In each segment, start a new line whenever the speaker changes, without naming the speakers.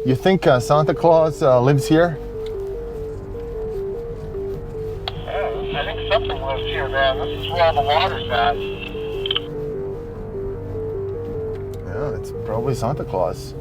You think Santa Claus lives here?
Yeah, I think something lives here, man. This is where all the water's at.
Yeah, it's probably Santa Claus.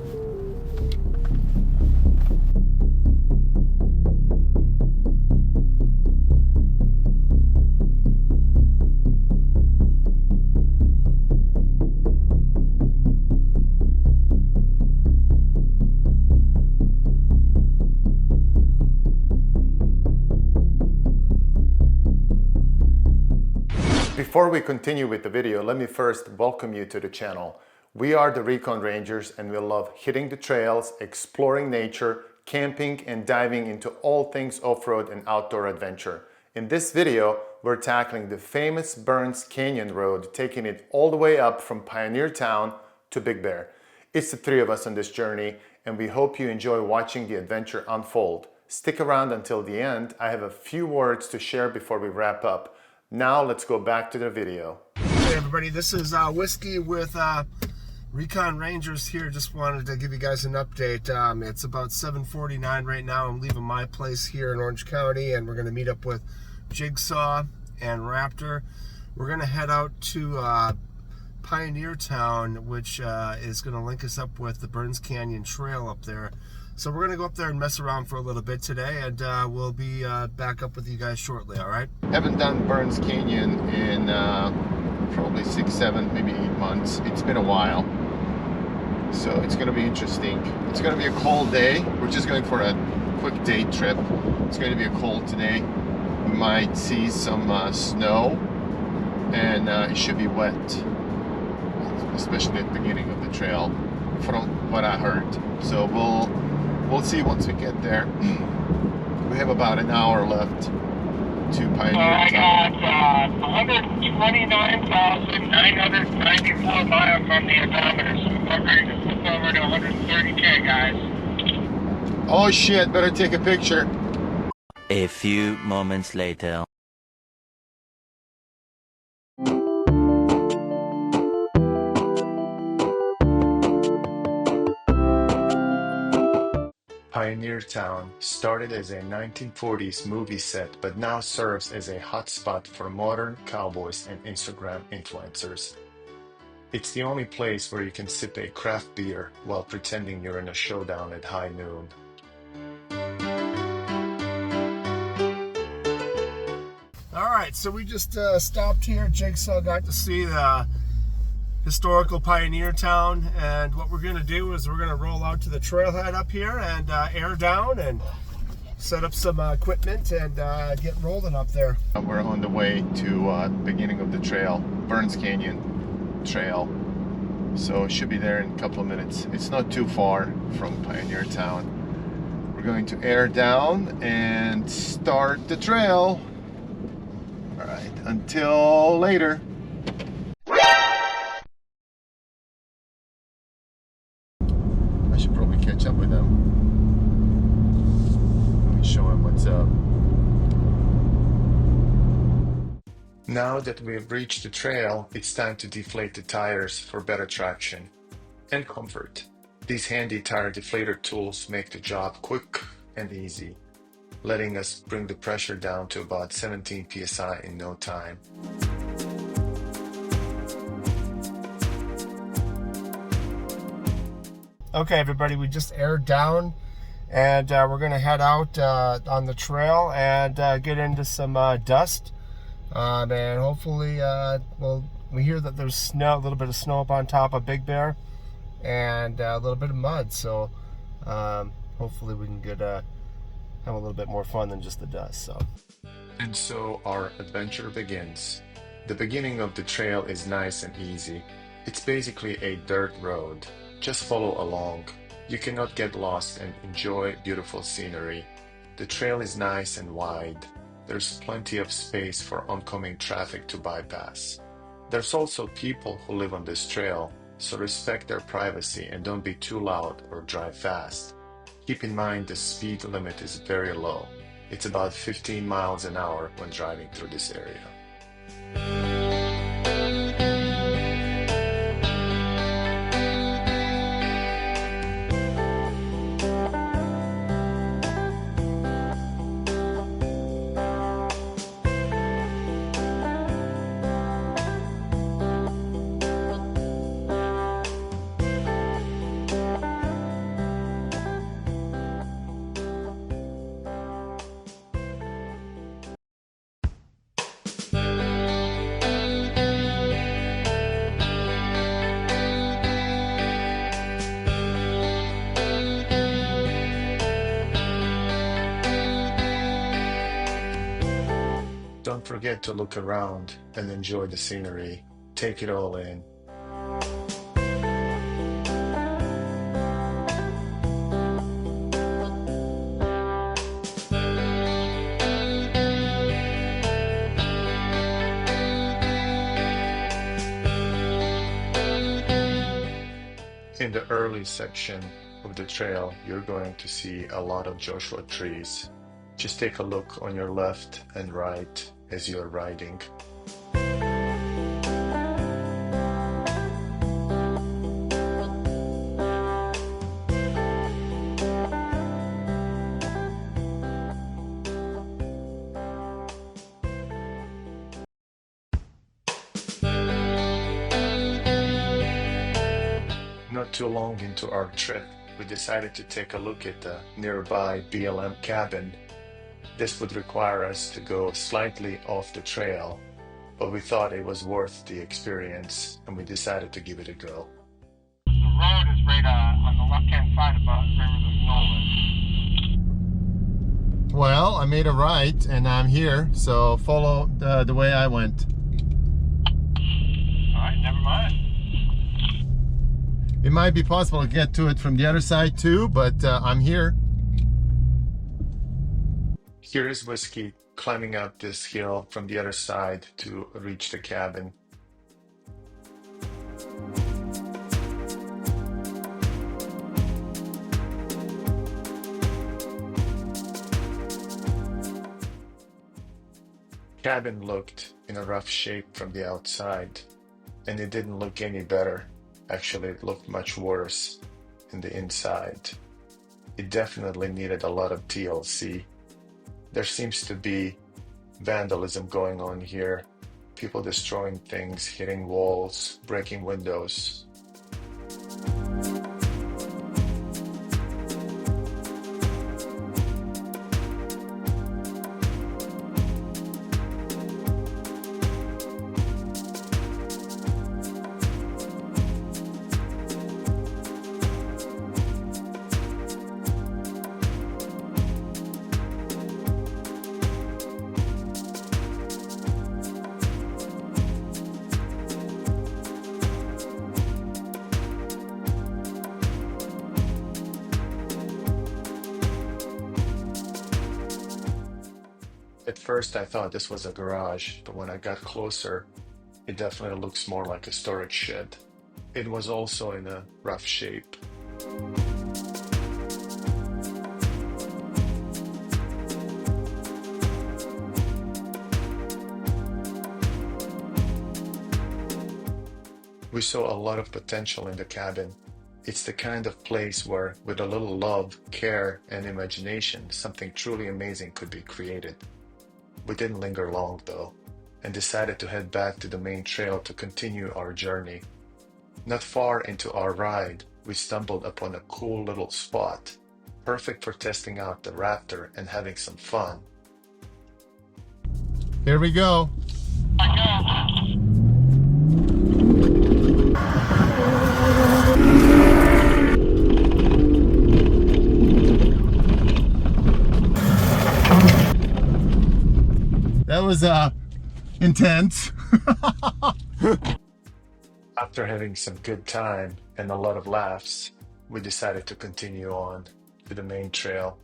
Before we continue with the video, let me first welcome you to the channel. We are the Recon Rangers and we love hitting the trails, exploring nature, camping and diving into all things off-road and outdoor adventure. In this video, we're tackling the famous Burns Canyon Road, taking it all the way up from Pioneertown to Big Bear. It's the three of us on this journey and we hope you enjoy watching the adventure unfold. Stick around until the end. I have a few words to share before we wrap up. Now let's go back to the video.
Hey everybody, this is Whiskey with Recon Rangers here. Just wanted to give you guys an update. It's about 7:49 right now. I'm leaving my place here in Orange County and we're going to meet up with Jigsaw and Raptor. We're going to head out to Pioneertown, which is going to link us up with the Burns Canyon Trail up there. So we're going to go up there and mess around for a little bit today, and we'll be back up with you guys shortly, all right?
Haven't done Burns Canyon in probably 6, 7, maybe 8 months. It's been a while. So it's going to be interesting. It's going to be a cold day. We're just going for a quick day trip. It's going to be a cold today. We might see some snow, and it should be wet, especially at the beginning of the trail, from what I heard. So we'll see once we get there. We have about an hour left to Pioneertown.
I got 129,994 miles on the odometer, so we're ready to flip over to 130K, guys.
Oh shit, better take a picture.
A few moments later.
Pioneertown started as a 1940s movie set but now serves as a hotspot for modern cowboys and Instagram influencers. It's the only place where you can sip a craft beer while pretending you're in a showdown at high noon.
All right, so we just stopped here. Jigsaw got to see the historical Pioneertown, and what we're going to do is we're going to roll out to the trailhead up here and air down and set up some equipment and get rolling up there.
We're on the way to beginning of the trail, Burns Canyon Trail. So should be there in a couple of minutes. It's not too far from Pioneertown. We're going to air down and start the trail. All right, until later. I should probably catch up with them. Let me show them what's up. Now that we've reached the trail, it's time to deflate the tires for better traction and comfort. These handy tire deflator tools make the job quick and easy, letting us bring the pressure down to about 17 psi in no time.
Okay, everybody, we just aired down, and we're going to head out on the trail and get into some dust. And hopefully, we hear that there's snow, a little bit of snow up on top of Big Bear, and a little bit of mud. So hopefully we can get have a little bit more fun than just the dust.
And so our adventure begins. The beginning of the trail is nice and easy. It's basically a dirt road. Just follow along. You cannot get lost and enjoy beautiful scenery. The trail is nice and wide. There's plenty of space for oncoming traffic to bypass. There's also people who live on this trail, so respect their privacy and don't be too loud or drive fast. Keep in mind the speed limit is very low. It's about 15 miles an hour when driving through this area. don't forget to look around and enjoy the scenery. Take it all in. In the early section of the trail, you're going to see a lot of Joshua trees. Just take a look on your left and right as you're riding. Not too long into our trip, we decided to take a look at the nearby BLM cabin. This would require us to go slightly off the trail, but we thought it was worth the experience and we decided to give it a go.
The road is right on the left-hand side of where the snow is.
Well, I made a right and I'm here, so follow the way I went.
All right, never mind.
It might be possible to get to it from the other side too, but I'm here.
Here is Whiskey climbing up this hill from the other side to reach the cabin. Cabin looked in a rough shape from the outside, and it didn't look any better. Actually, it looked much worse in the inside. It definitely needed a lot of TLC. There seems to be vandalism going on here. People destroying things, hitting walls, breaking windows. At first I thought this was a garage, but when I got closer, it definitely looks more like a storage shed. It was also in a rough shape. We saw a lot of potential in the cabin. It's the kind of place where, with a little love, care, and imagination, something truly amazing could be created. We didn't linger long though, and decided to head back to the main trail to continue our journey. Not far into our ride, we stumbled upon a cool little spot, perfect for testing out the Raptor and having some fun.
Here we go. That was intense.
After having some good time and a lot of laughs, we decided to continue on to the main trail.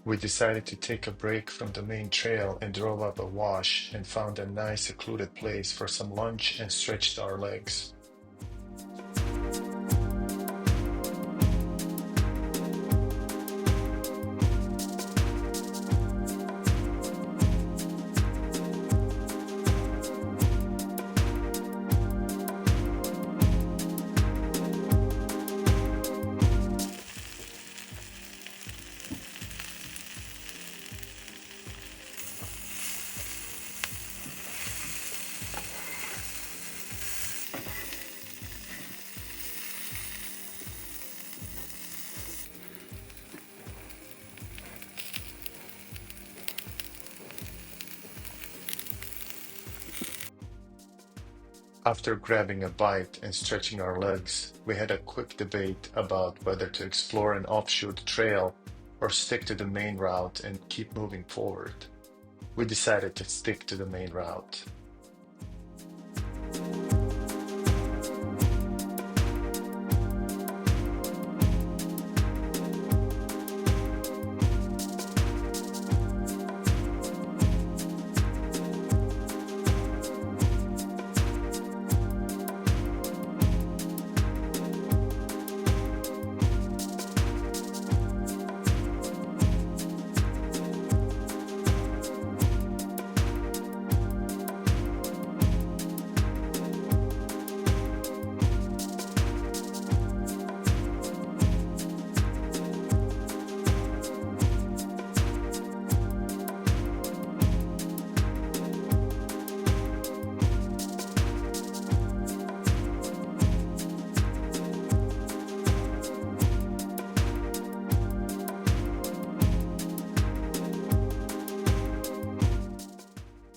We decided to take a break from the main trail and drove up a wash and found a nice secluded place for some lunch and stretched our legs. After grabbing a bite and stretching our legs, we had a quick debate about whether to explore an offshoot trail or stick to the main route and keep moving forward. We decided to stick to the main route.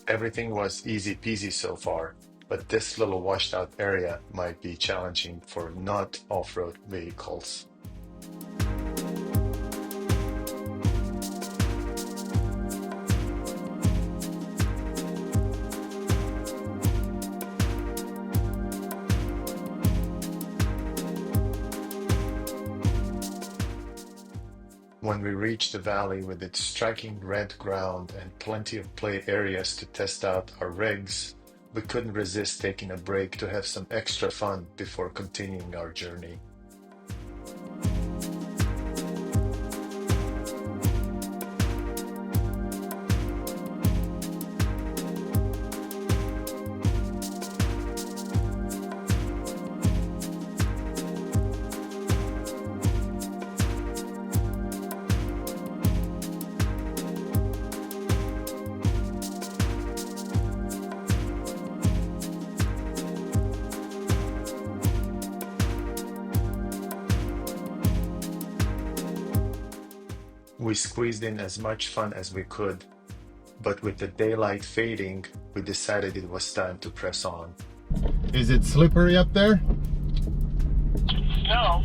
Everything was easy peasy so far, but this little washed out area might be challenging for not off-road vehicles. When we reached the valley with its striking red ground and plenty of play areas to test out our rigs, we couldn't resist taking a break to have some extra fun before continuing our journey. We squeezed in as much fun as we could, but with the daylight fading, we decided it was time to press on.
Is it slippery up there?
No.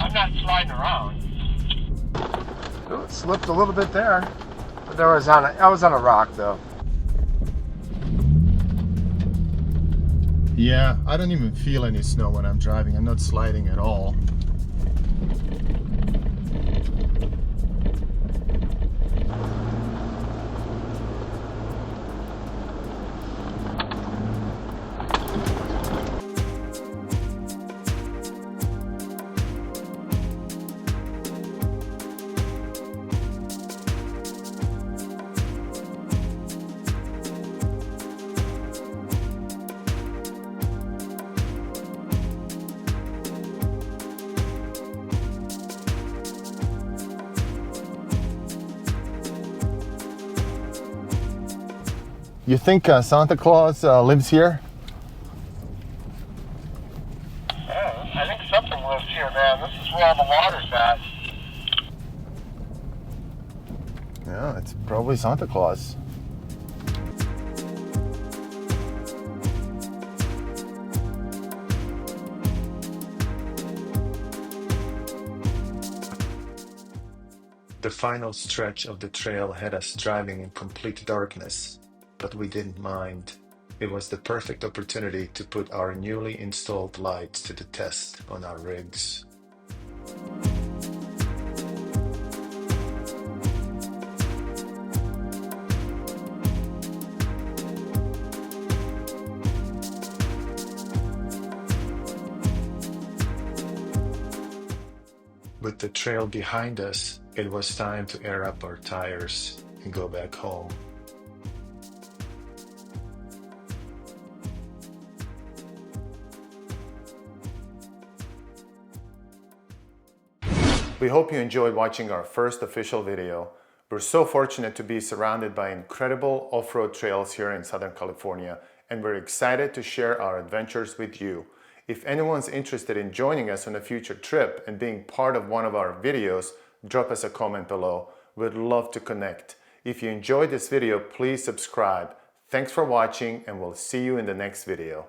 I'm not sliding around.
Oh, it slipped a little bit there. But I was on a rock though. Yeah, I don't even feel any snow when I'm driving. I'm not sliding at all. You think Santa Claus lives here?
Yeah, I think something lives here, man. This is where all the water's at.
Yeah, it's probably Santa Claus.
The final stretch of the trail had us driving in complete darkness, but we didn't mind. It was the perfect opportunity to put our newly installed lights to the test on our rigs. With the trail behind us, it was time to air up our tires and go back home.
We hope you enjoyed watching our first official video. We're so fortunate to be surrounded by incredible off-road trails here in Southern California, and we're excited to share our adventures with you. If anyone's interested in joining us on a future trip and being part of one of our videos, drop us a comment below. We'd love to connect. If you enjoyed this video, please subscribe.
Thanks for watching, and we'll see you in the next video.